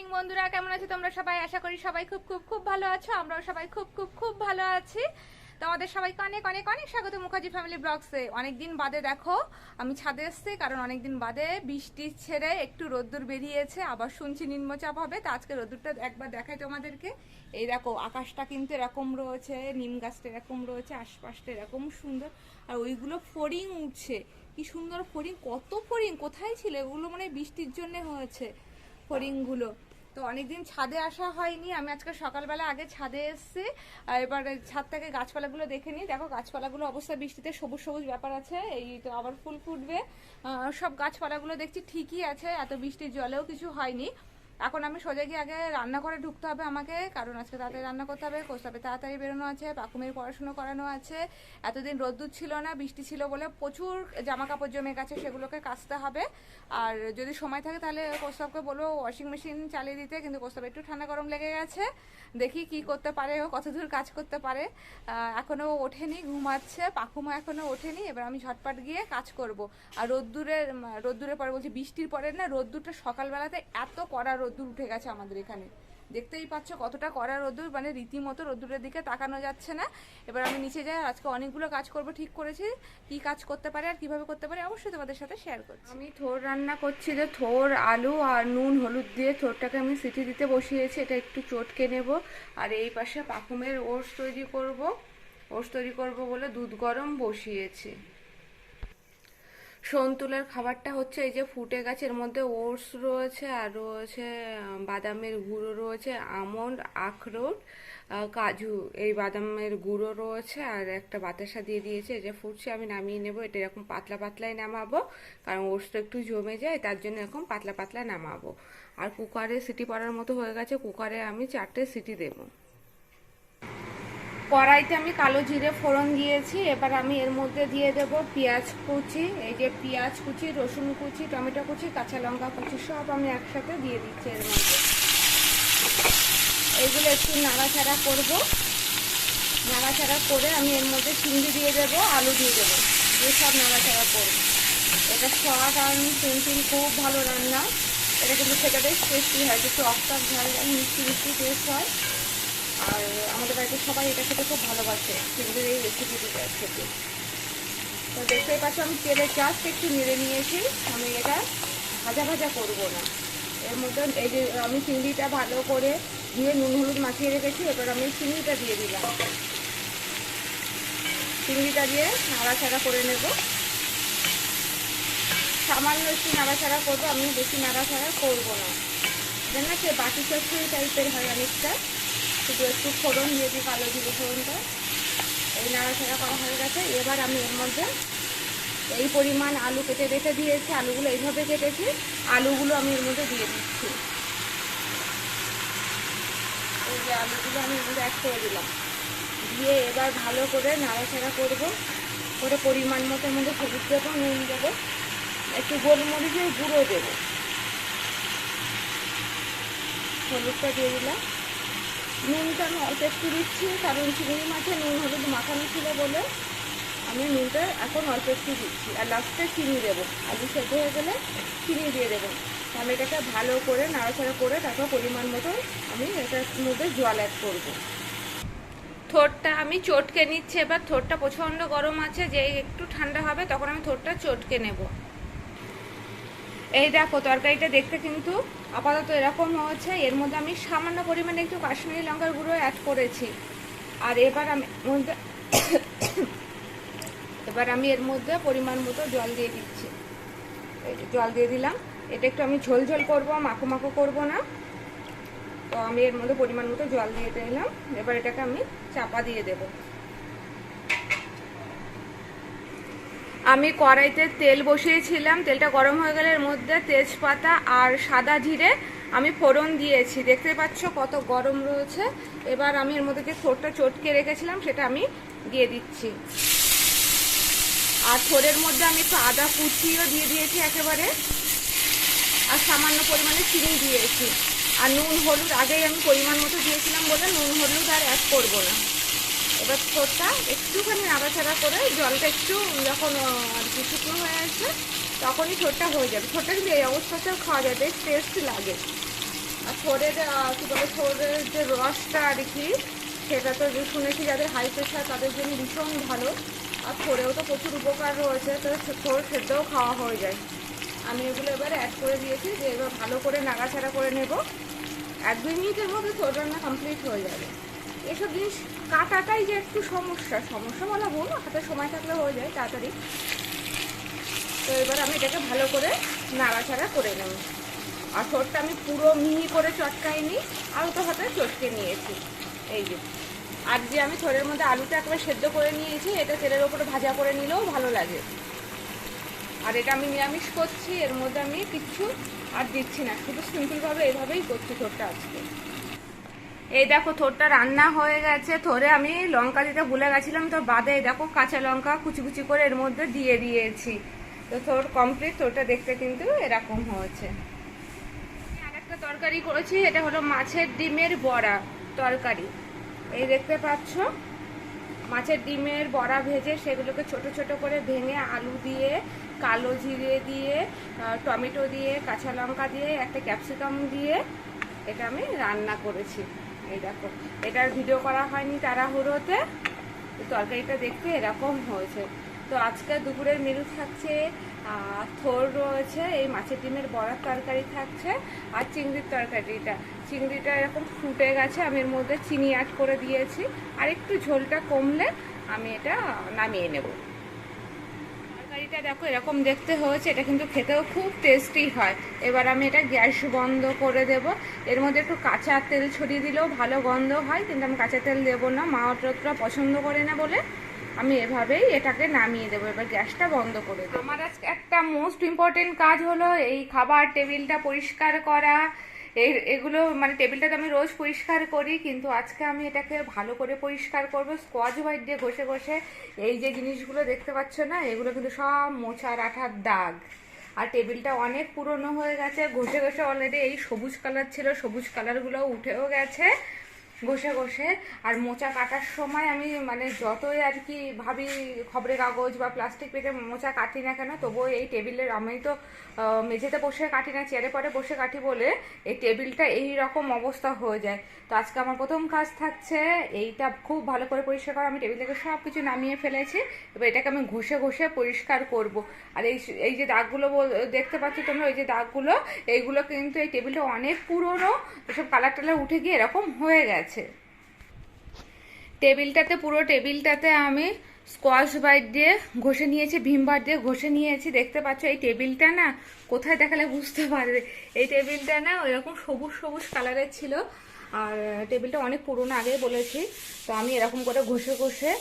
Morning বন্ধুরা, কেমন আছো তোমরা সবাই? আশা করি সবাই খুব খুব খুব ভালো আছো। আমরাও সবাই খুব খুব খুব ভালো আছি। তোমাদের সবাইকে অনেক অনেক অনেক স্বাগত মুখার্জি ফ্যামিলি ব্লগসে। অনেকদিন বাদে দেখো আমি ছাদে এসেছি, কারণ অনেকদিন বাদে বৃষ্টি ছেড়ে একটু রোদ্দুর বেরিয়েছে। আবার শুনছি নিম্নচাপ হবে, তো আজকে রোদ্দুরটা একবার দেখাই তোমাদেরকে। এই দেখো আকাশটা কিন্তু এরকম রয়েছে, নিম গাছটা এরকম রয়েছে, আশপাশটা এরকম সুন্দর। আর ওইগুলো ফড়িং উঠছে, কি সুন্দর ফড়িং, কত ফড়িং কোথায় ছিল এগুলো? মানে বৃষ্টির জন্য হয়েছে ফড়িংগুলো। তো অনেকদিন ছাদে আসা হয়নি, আমি আজকে সকালবেলা আগে ছাদে এসেছি। আর এবার ছাদ থেকে গাছপালাগুলো দেখে নিই। দেখো গাছপালাগুলো অবস্থা বৃষ্টিতে সবুজ সবুজ ব্যাপার আছে, এই তো আবার ফুল ফুটবে। সব গাছপালাগুলো দেখছি ঠিকই আছে, এত বৃষ্টির জলেও কিছু হয়নি। এখন আমি সোজা গিয়ে আগে রান্না করে ঢুকতে হবে আমাকে, কারণ আজকে তাড়াতাড়ি রান্না করতে হবে। কোস্তাবে তাড়াতাড়ি বেরোনো আছে, পাকুমের পড়াশুনো করানো আছে। এতদিন রোদ্দুর ছিল না, বৃষ্টি ছিল বলে প্রচুর জামা কাপড় জমে গেছে, সেগুলোকে কাচতে হবে। আর যদি সময় থাকে তাহলে কোস্তাবকে বলবো ওয়াশিং মেশিন চালিয়ে দিতে, কিন্তু কোস্তাব একটু ঠান্ডা গরম লেগে গেছে। দেখি কি করতে পারে, ও কতদূর কাজ করতে পারে। এখনও ওঠেনি, ঘুমাচ্ছে। পাকুমা এখনও ওঠেনি, এবার আমি ঝটপট গিয়ে কাজ করব। আর রোদ্দুরের পরে বলছি, বৃষ্টির পরে না রোদ্দুরটা সকালবেলাতে এত কড়া রোদ্দুর উঠে গেছে আমাদের এখানে। দেখতেই পাচ্ছ কতটা কড়া রোদ্দুর, মানে রীতিমতো রোদ্দুরের দিকে তাকানো যাচ্ছে না। এবার আমি নিচে যাই, আজকে অনেকগুলো কাজ করব ঠিক করেছি। কি কাজ করতে পারে আর কিভাবে করতে পারে অবশ্যই তোমাদের সাথে শেয়ার করছি। আমি থোর রান্না করছি, যে থোর আলু আর নুন হলুদ দিয়ে থোরটাকে আমি সিটি দিতে বসিয়েছি। এটা একটু চটকে নেব। আর এই পাশে পাকুমের ওটস তৈরি করব। ওটস তৈরি করব বলে দুধ গরম বসিয়েছি। সন্তুলের খাবারটা হচ্ছে এই যে ফুটে গেছে, এর মধ্যে ওটস রয়েছে, আর রয়েছে বাদামের গুঁড়ো রয়েছে, আমন্ড, আখরোট, কাজু, এই বাদামের গুঁড়ো রয়েছে, আর একটা বাতাসা দিয়ে দিয়েছে। এই যে ফুটছে, আমি নামিয়ে নেব। এটা এরকম পাতলা পাতলাই নামাবো, কারণ ওটসটা একটু জমে যায়, তার জন্য এরকম পাতলা পাতলা নামাবো। আর কুকারে সিটি পড়ার মতো হয়ে গেছে, কুকারে আমি 4টে সিটি দেবো। কড়াইতে আমি কালো জিরে ফোড়ন দিয়েছি। এবার আমি এর মধ্যে দিয়ে দেব পেঁয়াজ কুচি। এই যে পেঁয়াজ কুচি, রসুন কুচি, টমেটো কুচি, কাঁচা লঙ্কা কুচি সব আমি একসাথে দিয়ে দিচ্ছি এর মধ্যে। এইগুলো একটু নাড়াচাড়া করব। নাড়াচাড়া করে আমি এর মধ্যে চিংড়ি দিয়ে দেবো, আলু দিয়ে দেবো, দিয়ে সব নাড়াচাড়া করব। এটা স্বাদ আর পেন্টিং খুব ভালো রান্না। এটা কিন্তু খেতে বেশ টেস্টি হয়, একটু টক টক ঝাল ঝাল মিষ্টি মিষ্টি টেস্ট হয়। আর আমাদের বাড়িতে সবাই এটা খেতে খুব ভালোবাসে, চিংড়ির এই রেসিপিটা খেতে। তো দেখতেই পাচ্ছ আমি তেলে জাস্ট একটু নেড়ে নিয়েছি। আমি এটা ভাজা ভাজা করবো না। এর মধ্যে এই যে আমি চিংড়িটা ভালো করে দিয়ে নুন হলুদ মাখিয়ে রেখেছি, এবার আমি চিংড়িটা দিয়ে দিলাম। চিংড়িটা দিয়ে নাড়াচাড়া করে নেব। সামান্য একটু নাড়াচাড়া করবো, আমি বেশি নাড়াচাড়া করবো না, যেন সে বাটি চচ্চড়ি টাইপের হয় অনেকটা। শুধু একটু ফোড়ন দিয়ে দিই, কালো জিরে ফোড়নটা। এই নাড়াচাড়া করা হয়ে গেছে। এবার আমি এর মধ্যে এই পরিমাণ আলু কেটে রেখে দিয়েছি, আলুগুলো এইভাবে কেটেছি, আলুগুলো আমি এর মধ্যে দিয়ে দিচ্ছি। এই যে আলুগুলো আমি এর মধ্যে অ্যাড করে দিলাম, দিয়ে এবার ভালো করে নাড়াচাড়া করবো। করে পরিমাণ মতো এর মধ্যে হলুদ দেবো, নুন দেবো, একটু গোলমরিচের গুঁড়ো দেবো। হলুদটা দিয়ে দিলাম। নুনটা আমি অল্প একটু দিচ্ছি, কারণ চিংড়ি মাছে নুন হলুদ মাখানো ছিল বলে আমি নুনটা এখন অল্প একটু দিচ্ছি। আর লাস্টে চিনি দেবো, আলু সেদ্ধ হয়ে গেলে চিনি দিয়ে দেবো। আমি এটাকে ভালো করে নাড়াচাড়া করে তারপর পরিমাণ মতো আমি এটার মধ্যে জল অ্যাড করবো। থোরটা আমি চটকে নিচ্ছি। এবার থোরটা প্রচণ্ড গরম আছে, যে একটু ঠান্ডা হবে তখন আমি থোরটা চটকে নেব। এই দেখো তরকারিটা দেখতে কিন্তু আপাতত এরকম হয়েছে। এর মধ্যে আমি সামান্য পরিমাণে একটু কাশ্মীরি লঙ্কার গুঁড়ো অ্যাড করেছি। আর এবার আমি এর মধ্যে পরিমাণ মতো জল দিয়ে দিচ্ছি। এই জল দিয়ে দিলাম। এটা একটু আমি ঝোল ঝোল করবো, মাখো মাখো করবো না। তো আমি এর মধ্যে পরিমাণ মতো জল দিয়ে দিলাম। এবার এটাকে আমি চাপা দিয়ে দেব। আমি কড়াইতে তেল বসিয়েছিলাম, তেলটা গরম হয়ে গেলে এর মধ্যে তেজপাতা আর সাদা জিরে আমি ফোড়ন দিয়েছি। দেখতে পাচ্ছ কত গরম রয়েছে। এবার আমি এর মধ্যে যে থোরটা চটকে রেখেছিলাম সেটা আমি দিয়ে দিচ্ছি। আর থোরের মধ্যে আমি একটু আদা কুচিও দিয়ে দিয়েছি একেবারে, আর সামান্য পরিমাণে চিনি দিয়েছি। আর নুন হলুদ আগেই আমি পরিমাণ মতো দিয়েছিলাম বলে নুন হলুদ আর অ্যাড করবো না। এবার থোরটা একটুখানি নাড়াচাড়া করে জলটা একটু যখন আর কি শুকনো হয়ে আসবে তখনই থোরটা হয়ে যাবে। থোরটা কিন্তু এই অবস্থাতেও খাওয়া যায়, বেশ টেস্ট লাগে। আর থোড়ের কী বলে থোড়ের যে রসটা আর কি, সেটা তো যে শুনেছি যাদের হাই প্রেশার তাদের জন্য ভীষণ ভালো। আর থোড়েও তো প্রচুর উপকার রয়েছে, তো থোড় সেদ্ধও খাওয়া হয়ে যায়। আমি এগুলো এবার অ্যাড করে দিয়েছি, যে এবার ভালো করে নাড়াচাড়া করে নেব। 1-2 মিনিটের মধ্যে থোড় রান্না কমপ্লিট হয়ে যাবে। এসব জিনিস কাটাটাই যে একটু সমস্যা বলা ভুল, হাতে সময় থাকলে হয়ে যায় তাড়াতাড়ি। তো এবার আমি এটাকে ভালো করে নাড়াচাড়া করে নেব। আর থোড়টা আমি পুরো মিহি করে চটকাইনি, আলুটা হাতে চটকে নিয়েছি এই যে। আর যে আমি থোড়ের মধ্যে আলুটা একবার সেদ্ধ করে নিয়েছি, এটা তেলের ওপরে ভাজা করে নিলেও ভালো লাগে। আর এটা আমি নিরামিষ করছি, এর মধ্যে আমি কিচ্ছু আর দিচ্ছি না, শুধু সিম্পলভাবে এইভাবেই করছি থোড়টা আজকে। এই দেখো থোড়টা রান্না হয়ে গেছে। থোড়ে আমি লঙ্কা দিতে ভুলে গেছিলাম, তো বাদে দেখো কাঁচা লঙ্কা কুচি কুচি করে এর মধ্যে দিয়ে দিয়েছি। তো থোড় কমপ্লিট। থোড়টা দেখতে কিন্তু এরকম হয়েছে। আর একটা তরকারি করেছি, এটা হলো মাছের ডিমের বড়া তরকারি। এই দেখতে পাচ্ছ, মাছের ডিমের বড়া ভেজে সেগুলোকে ছোট ছোট করে ভেঙে আলু দিয়ে, কালো জিরে দিয়ে, টমেটো দিয়ে, কাঁচা লঙ্কা দিয়ে, একটা ক্যাপসিকাম দিয়ে এটা আমি রান্না করেছি। এই দেখো, এটার ভিডিও করা হয়নি তাড়াহুড়োতে, তরকারিটা দেখতে এরকম হয়েছে। তো আজকে দুপুরের মেনু থাকছে থোড় রয়েছে, এই মাছের ডিমের বড়ার তরকারি থাকছে, আর চিংড়ির তরকারিটা। চিংড়িটা এরকম ফুটে গেছে, আমি এর মধ্যে চিনি অ্যাড করে দিয়েছি। আর একটু ঝোলটা কমলে আমি এটা নামিয়ে নেব। তরকারিটা দেখো এরকম দেখতে হয়েছে, এটা কিন্তু খেতেও খুব টেস্টি হয়। এবার আমি এটা গ্যাস বন্ধ করে দেব। এর মধ্যে একটু কাঁচা তেল ছড়িয়ে দিলেও ভালো গন্ধ হয়, কিন্তু আমি কাঁচা তেল দেবো না, মা অতটা পছন্দ করে না বলে আমি এভাবেই এটাকে নামিয়ে দেবো। এবার গ্যাসটা বন্ধ করে দেবো। আমার আজকে একটা মোস্ট ইম্পর্টেন্ট কাজ হলো এই খাবার টেবিলটা পরিষ্কার করা। এগুলো মানে টেবিলটা তো আমি রোজ পরিষ্কার করি, কিন্তু আজকে আমি এটাকে ভালো করে পরিষ্কার করবো স্কচ ব্রাইট দিয়ে ঘষে ঘষে। এই যে জিনিসগুলো দেখতে পাচ্ছ না, এগুলো কিন্তু সব মোছার আঠার দাগ। আর টেবিলটা অনেক পুরনো হয়ে গেছে, ঘষে ঘষে অলরেডি এই সবুজ কালার ছিল, সবুজ কালারগুলো উঠেও গেছে ঘষে ঘষে। আর মোচা কাটার সময় আমি মানে যতই আর কি ভাবি খবরের কাগজ বা প্লাস্টিক পেতে মোচা কাটি না কেন, তবুও এই টেবিলের, আমি তো মেঝেতে বসে কাটি না, চেয়ারে পরে বসে কাটি বলে এই টেবিলটা এই রকম অবস্থা হয়ে যায়। তো আজকে আমার প্রথম কাজ থাকছে এইটা খুব ভালো করে পরিষ্কার করা। আমি টেবিল থেকে সব কিছু নামিয়ে ফেলেছি, এবার এটাকে আমি ঘষে ঘষে পরিষ্কার করব। আর এই যে দাগগুলো দেখতে পাচ্ছ তোমরা, ওই যে দাগগুলো, এইগুলো কিন্তু এই টেবিলটা অনেক পুরনো, এসব কালার টালার উঠে গিয়ে এরকম হয়ে গেছে। পুরো টেবিলটাতে আমি স্কচ ব্রাইট দিয়ে ঘষে নিয়েছি, ভীম বার দিয়ে ঘষে নিয়েছি। দেখতে পাচ্ছ এই টেবিলটা না, কোথায় দেখালে বুঝতে পারবে, এই টেবিলটা না ওইরকম সবুজ সবুজ কালারের ছিল। আর টেবিলটা অনেক পুরোনো, আগেই বলেছি। তো আমি এরকম করে ঘষে ঘষে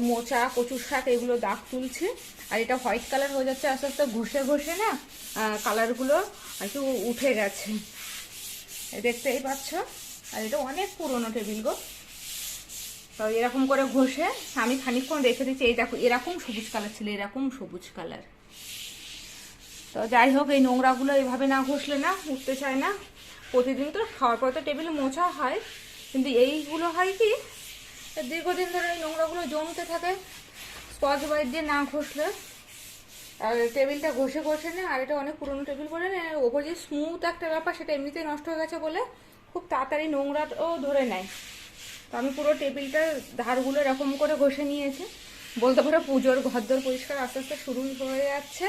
মোচা, কচুর শাক এগুলো দাগ তুলছি। আর এটা হোয়াইট কালার হয়ে যাচ্ছে আস্তে আস্তে, ঘষে ঘষে না কালারগুলো একটু উঠে গেছে, দেখতেই পাচ্ছ। আর এটা অনেক পুরোনো টেবিল গো। তো এরকম করে ঘষে আমি খানিকক্ষণ রেখে দিচ্ছি। এই দেখো এরকম সবুজ কালার ছিল, এরকম সবুজ কালার। তো যাই হোক, এই নোংরাগুলো এইভাবে না ঘষলে না উঠতে চায় না। প্রতিদিন তো খাওয়ার পর তো টেবিলে মোছা হয়, কিন্তু এইগুলো হয় কি দীর্ঘদিন ধরে এই নোংরাগুলো জমতে থাকে স্কচ ব্রাইট দিয়ে না ঘষলে। আর টেবিলটা ঘষে ঘষে না, আর এটা অনেক পুরোনো টেবিল বলে না, ওপর যে স্মুথ একটা ব্যাপার সেটা এমনিতেই নষ্ট হয়ে গেছে বলে খুব তাড়াতাড়ি নোংরাও ধরে নেয়। তো আমি পুরো টেবিলটার ধারগুলো এরকম করে ঘষে নিয়েছি। বলতে পারো পুজোর ঘরদোর পরিষ্কার আস্তে আস্তে শুরু হয়ে যাচ্ছে।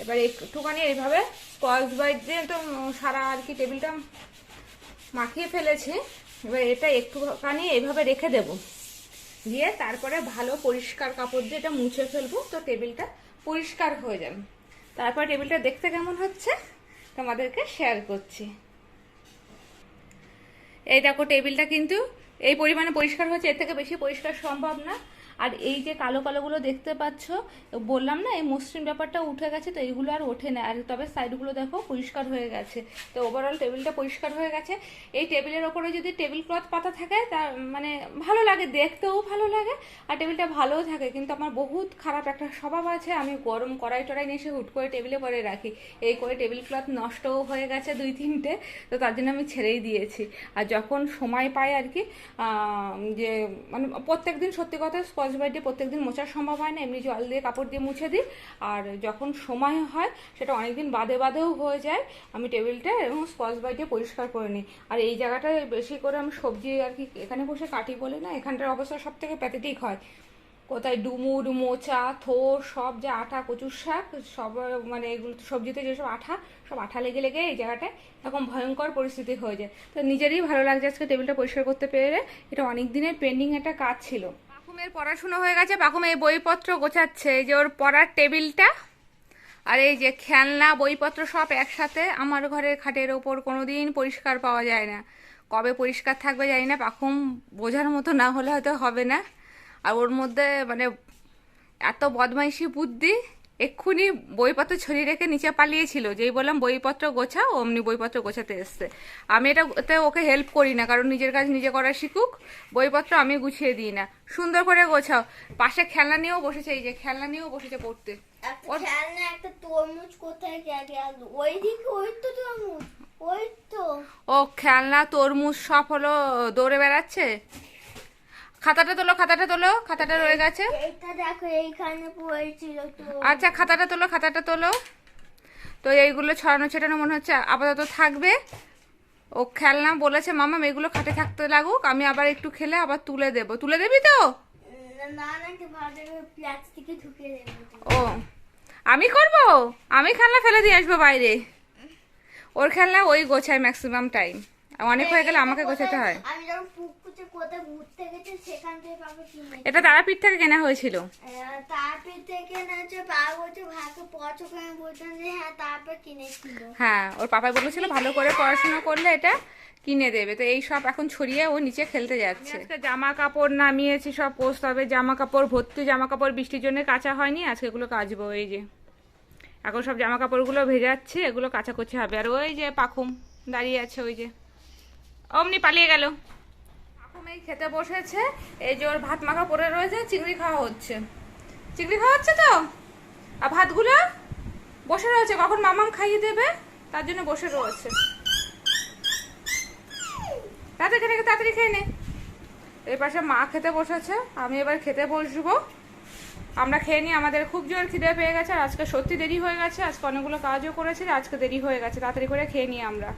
এবার একটুখানি এইভাবে স্কচ ব্রাইট দিয়ে তো সারা আর কি টেবিলটা মাখিয়ে ফেলেছি। এবার এটা একটুখানি এইভাবে রেখে দেব, দিয়ে তারপরে ভালো পরিষ্কার কাপড় দিয়ে এটা মুছে ফেলবো, তো টেবিলটা পরিষ্কার হয়ে যাবে। তারপর টেবিলটা দেখতে কেমন হচ্ছে তোমাদেরকে শেয়ার করছি। এই দেখো টেবিলটা কিন্তু এই পরিমাণে পরিষ্কার হচ্ছে, এর থেকে বেশি পরিষ্কার সম্ভব না। আর এই যে কালো কালোগুলো দেখতে পাচ্ছ, বললাম না এই মসৃণ ব্যাপারটা উঠে গেছে, তো এইগুলো আর ওঠে না। আর তবে সাইডগুলো দেখো পরিষ্কার হয়ে গেছে। তো ওভারঅল টেবিলটা পরিষ্কার হয়ে গেছে। এই টেবিলের ওপরে যদি টেবিল ক্লথ পাতা থাকে তা মানে ভালো লাগে, দেখতেও ভালো লাগে, আর টেবিলটা ভালোও থাকে। কিন্তু আমার বহুত খারাপ একটা স্বভাব আছে, আমি গরম কড়াই টড়াই নিয়ে এসে হুট করে টেবিলে পরে রাখি। এই করে টেবিল ক্লথ নষ্টও হয়ে গেছে 2-3টে, তো তার জন্য আমি ছেড়েই দিয়েছি। আর যখন সময় পাই আর কি, যে মানে প্রত্যেক দিন সত্যি কথা স্কচ ব্রাইট দিয়ে প্রত্যেকদিন মোছার সম্ভব হয় না, এমনি জল দিয়ে কাপড় দিয়ে মুছে দিই। আর যখন সময় হয় সেটা অনেকদিন বাদেও হয়ে যায়, আমি টেবিলটা এবং স্কচ ব্রাইট দিয়ে পরিষ্কার করে নিই। আর এই জায়গাটায় বেশি করে আমি সবজি আর কি এখানে বসে কাটি বলে না, এখানটার অবস্থা সব থেকে প্যাথেটিক হয়। কোথায় ডুমুর মোচা থোর সব যে আঠা, কচুর শাক সব, মানে এগুলো সবজিতে যেসব আঠা, সব আঠা লেগে লেগে এই জায়গাটায় এরকম ভয়ঙ্কর পরিস্থিতি হয়ে যায়। তো নিজেরই ভালো লাগছে আজকে টেবিলটা পরিষ্কার করতে পেরে, এটা অনেক দিনের পেন্ডিং একটা কাজ ছিল। পাকুমের পড়াশুনো হয়ে গেছে, পাকুম এই বইপত্র গোছাচ্ছে, এই যে ওর পড়ার টেবিলটা আর এই যে খেলনা বইপত্র সব একসাথে আমার ঘরের খাটের ওপর। কোনোদিন পরিষ্কার পাওয়া যায় না, কবে পরিষ্কার থাকবে জানি না, পাকুম বোঝার মতো না হলে হয়তো হবে না। আর ওর মধ্যে মানে এত বদমাইশি বুদ্ধি, এক্ষুনি বইপত্র ছড়িয়ে রেখে নিচে পালিয়েছিল, যেই বললাম বইপত্র গোছাও অমনি বইপত্র গোছাতে এসছে। আমি এটাতে ওকে হেল্প করি না, কারণ নিজের কাজ নিজে করা শিখুক, বইপত্র আমি গুছিয়ে দিই না, সুন্দর করে গোছাও। পাশে খেলনা নিয়েও বসেছে, এই যে খেলনা নিয়েও বসেছে পড়তে। খেলনা একটা তরমুজ কোথায় গেল? ওইদিকে, ওই তো তরমুজ, ওই তো। ও খেলনা তরমুজ সব হলো দৌড়ে বেড়াচ্ছে। খাতাটা তোলো, খাতাটা তোলো, খাতাটা রয়ে গেছে। এটা দেখো এইখানে পড়েছিল তো। আচ্ছা খাতাটা তোলো, খাতাটা তোলো। তো এইগুলো ছড়ানো ছেটানো মনে হচ্ছে আপাতত থাকবে। ও খেলনা বলেছে মামা এগুলো খাটে থাকতে লাগুক, আমি আবার একটু খেলে আবার তুলে দেব। তুলে দেবি তো? না না, ভালো প্লাস্টিকে ঢুকিয়ে দেব। ও আমি করব, আমি খেলনা ফেলে দিয়ে আসবো বাইরে। ওর খেলনা ওই গোছায় ম্যাক্সিমাম টাইম, অনেক হয়ে গেলে আমাকে গোছাতে হয়। আমি যখন পুকুরে কোথায় ঘুরতে গেছি সেখান থেকে পাবে কিনে। এটা তারাপীঠ থেকে কেনা হয়েছিল। তারপর থেকে না হচ্ছে বাবা বলছে ভাইকে পছন্দ করে, বলছেন যে হ্যাঁ তারপর কিনেছিল। হ্যাঁ ওর পাপাই বলেছিল ভালো করে পড়াশোনা করলে এটা কিনে দেবে। তো এই সব এখন ছড়িয়ে ও নিচে খেলতে যাচ্ছে। আজকে জামা কাপড় নামিয়েছি সব পোস্ত হবে, জামা কাপড় ভর্তি জামা কাপড়, বৃষ্টির জন্য কাঁচা হয়নি, আজকে এগুলো কাচবো। এই যে এখন সব জামা কাপড়গুলো ভেজাচ্ছি, এগুলো কাচাকুচি হবে। আর ওই যে পাখুম দাঁড়িয়ে আছে, ওই যে অমনি পালিয়ে গেল। পাখুম এই খেতে বসেছে, এই যে ওর ভাত মাখা পড়ে রয়েছে, চিংড়ি খাওয়া হচ্ছে। চিংড়ি খাওয়া হচ্ছে তো, আর ভাতগুলো বসে রয়েছে, কখন মামাম খাইয়ে দেবে তার জন্য বসে রয়েছে। তাড়াতাড়ি খেয়ে নে। এই পাশে মা খেতে বসেছে, আমি এবার খেতে বসবো। আমরা খেয়ে নিই, আমাদের খুব জোর খিদে পেয়ে গেছে। আর আজকে সত্যি দেরি হয়ে গেছে, আজকে অনেকগুলো কাজও করেছি, আজকে দেরি হয়ে গেছে, তাড়াতাড়ি করে খেয়ে নিই আমরা।